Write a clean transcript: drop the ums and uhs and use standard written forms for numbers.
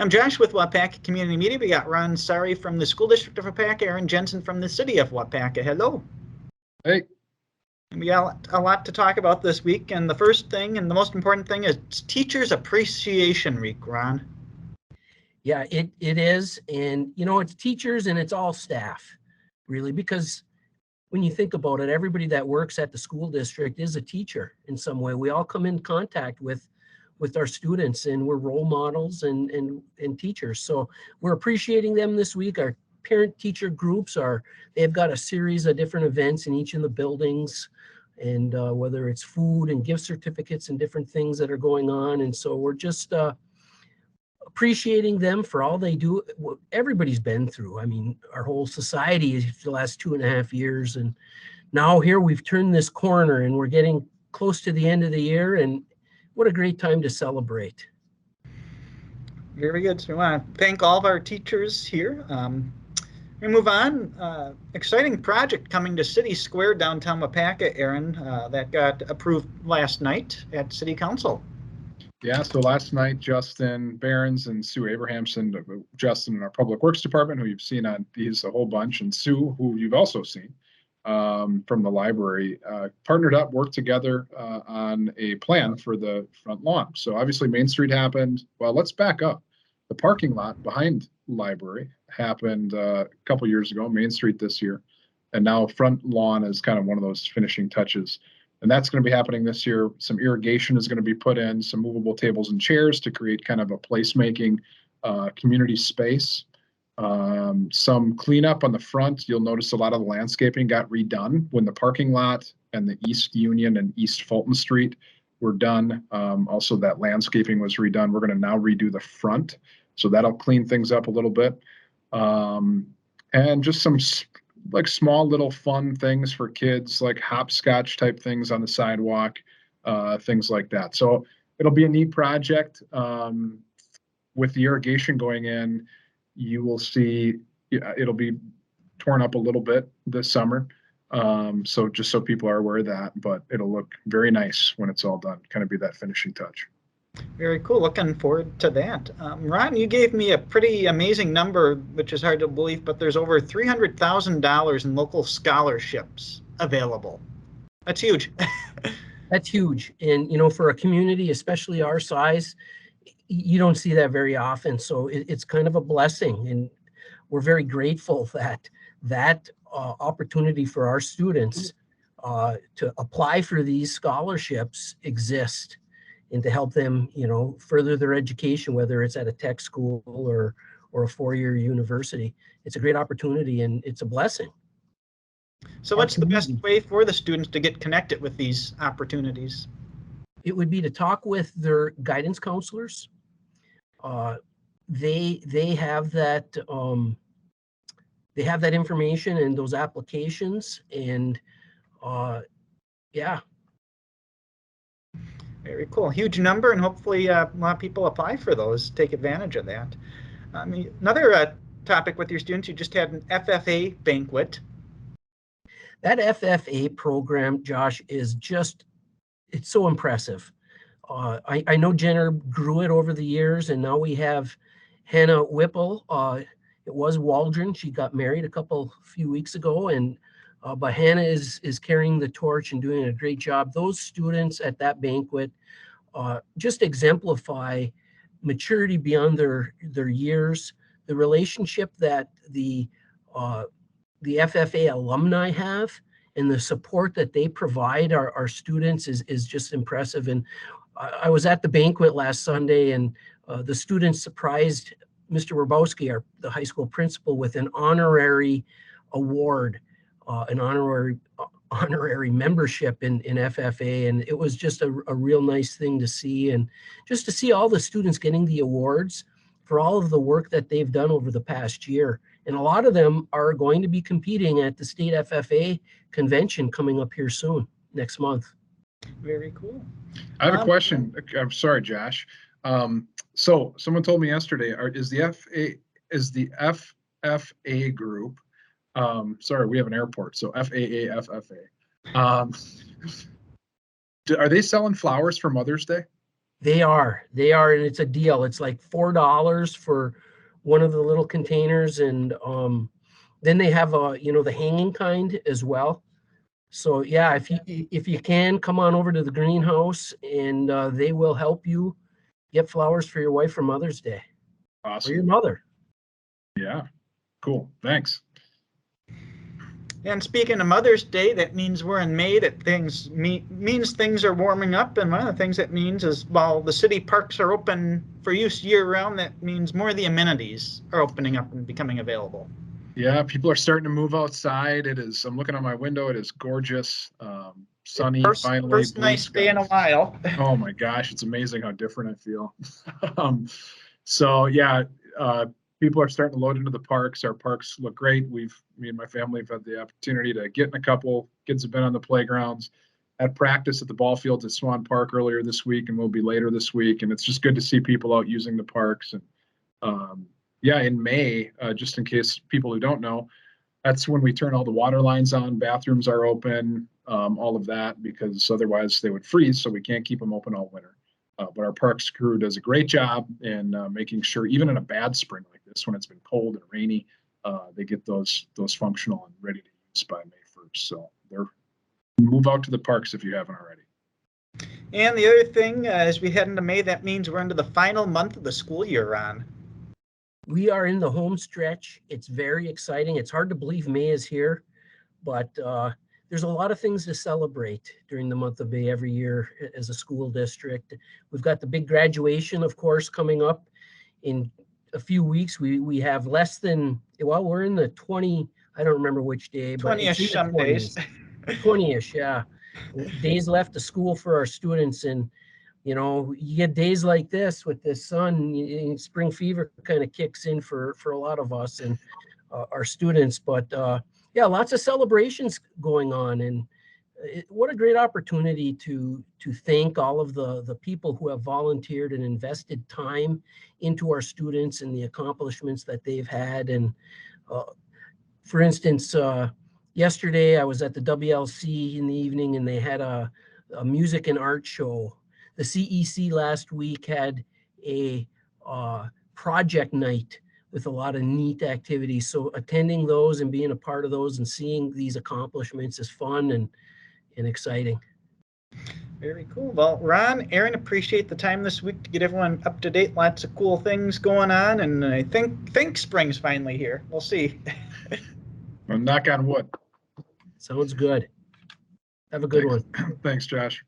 I'm Josh with Waupaca Community Media. We got Ron Sari from the School District of Waupaca, Aaron Jensen from the City of Waupaca. Hello. Hey. And we got a lot to talk about this week, and the first thing and the most important thing is Teachers Appreciation Week, Ron. Yeah, it is, and it's teachers and it's all staff, really, because when you think about it, everybody that works at the school district is a teacher in some way. We all come in contact with our students, and we're role models and teachers. So we're appreciating them this week. Our parent teacher groups they've got a series of different events in each of the buildings, and whether it's food and gift certificates and different things that are going on. And so we're just appreciating them for all they do. Everybody's been through. I mean, our whole society is the last 2.5 years, and now here we've turned this corner and we're getting close to the end of the year, and what a great time to celebrate. Very good. So we want to thank all of our teachers here. We move on. Exciting project coming to City Square downtown Waupaca, Aaron, that got approved last night at City Council. Yeah, so last night, Justin Behrens and Sue Abrahamson, Justin in our Public Works Department, who you've seen on these a whole bunch, and Sue, who you've also seen from the library, partnered up, worked together on a plan for the front lawn. So obviously Main Street happened. Well, let's back up. The parking lot behind the library happened a couple years ago, Main Street this year, and now front lawn is kind of one of those finishing touches. And that's going to be happening this year. Some irrigation is going to be put in, some movable tables and chairs to create kind of a placemaking community space. Some cleanup on the front. You'll notice a lot of the landscaping got redone when the parking lot and the East Union and East Fulton Street were done. Also, that landscaping was redone. We're going to now redo the front. So that'll clean things up a little bit. And just some like small little fun things for kids, like hopscotch type things on the sidewalk, things like that. So it'll be a neat project. With the irrigation going in, you will see it'll be torn up a little bit this summer. So just so people are aware of that, but it'll look very nice when it's all done, kind of be that finishing touch. Very cool. Looking forward to that. Ron, you gave me a pretty amazing number, which is hard to believe, but there's over $300,000 in local scholarships available. That's huge. That's huge. And, for a community, especially our size, you don't see that very often. So it's kind of a blessing. And we're very grateful that opportunity for our students to apply for these scholarships exist, and to help them, further their education, whether it's at a tech school or a four-year university. It's a great opportunity, and it's a blessing. So what's the best way for the students to get connected with these opportunities? It would be to talk with their guidance counselors. They have that information and those applications, and yeah. Very cool. Huge number, and hopefully a lot of people apply for those, take advantage of that. Another topic with your students, you just had an FFA banquet. That FFA program, Josh, it's so impressive. I know Jenner grew it over the years, and now we have Hannah Whipple. It was Waldron. She got married a few weeks ago, and but Hannah is carrying the torch and doing a great job. Those students at that banquet just exemplify maturity beyond their years. The relationship that the FFA alumni have and the support that they provide our students is just impressive. And I was at the banquet last Sunday, and the students surprised Mr. Rabowski, the high school principal, with an honorary award. An honorary membership in FFA, and it was just a real nice thing to see, and just to see all the students getting the awards for all of the work that they've done over the past year. And a lot of them are going to be competing at the state FFA convention coming up here soon, next month. Very cool. I have a question. I'm sorry, Josh. So someone told me yesterday, is the FFA group, sorry, we have an airport, so FAA. Are they selling flowers for Mother's Day? They are, and it's a deal. It's like $4 for one of the little containers, and then they have the hanging kind as well. So yeah, if you can, come on over to the greenhouse, and they will help you get flowers for your wife for Mother's Day or Awesome. your mother. Yeah, cool. Thanks. And speaking of Mother's Day, that means we're in May. That means things are warming up, and one of the things that means is while the city parks are open for use year-round, that means more of the amenities are opening up and becoming available. Yeah, people are starting to move outside. It is. I'm looking out my window. It is gorgeous, sunny. Finally, first blue nice day in a skies. while. Oh my gosh, it's amazing how different I feel. So yeah, people are starting to load into the parks. Our parks look great. Me and my family have had the opportunity to get in a couple. Kids have been on the playgrounds, had practice at the ball fields at Swan Park earlier this week, and will be later this week. And it's just good to see people out using the parks. And yeah, in May, just in case people who don't know, that's when we turn all the water lines on, bathrooms are open, all of that, because otherwise they would freeze, so we can't keep them open all winter. But our parks crew does a great job in making sure, even in a bad spring like this, when it's been cold and rainy, they get those functional and ready to use by May 1st. So move out to the parks if you haven't already. And the other thing, as we head into May, that means we're into the final month of the school year, Ron. We are in the home stretch. It's very exciting. It's hard to believe May is here, but there's a lot of things to celebrate during the month of May every year as a school district. We've got the big graduation, of course, coming up in a few weeks. We have less than, well, we're in the 20, I don't remember which day, but it's in 20-ish the some days. 20-ish, yeah. Days left of school for our students, and you get days like this with the sun, spring fever kind of kicks in for a lot of us and our students. But yeah, lots of celebrations going on, and what a great opportunity to thank all of the people who have volunteered and invested time into our students and the accomplishments that they've had. And for instance, yesterday I was at the WLC in the evening, and they had a music and art show. The CEC last week had a project night with a lot of neat activities. So attending those and being a part of those and seeing these accomplishments is fun and exciting. Very cool. Well, Ron, Aaron, appreciate the time this week to get everyone up to date. Lots of cool things going on, and I think spring's finally here. We'll see. Well, knock on wood. Sounds good. Have a good one. Thanks, Josh.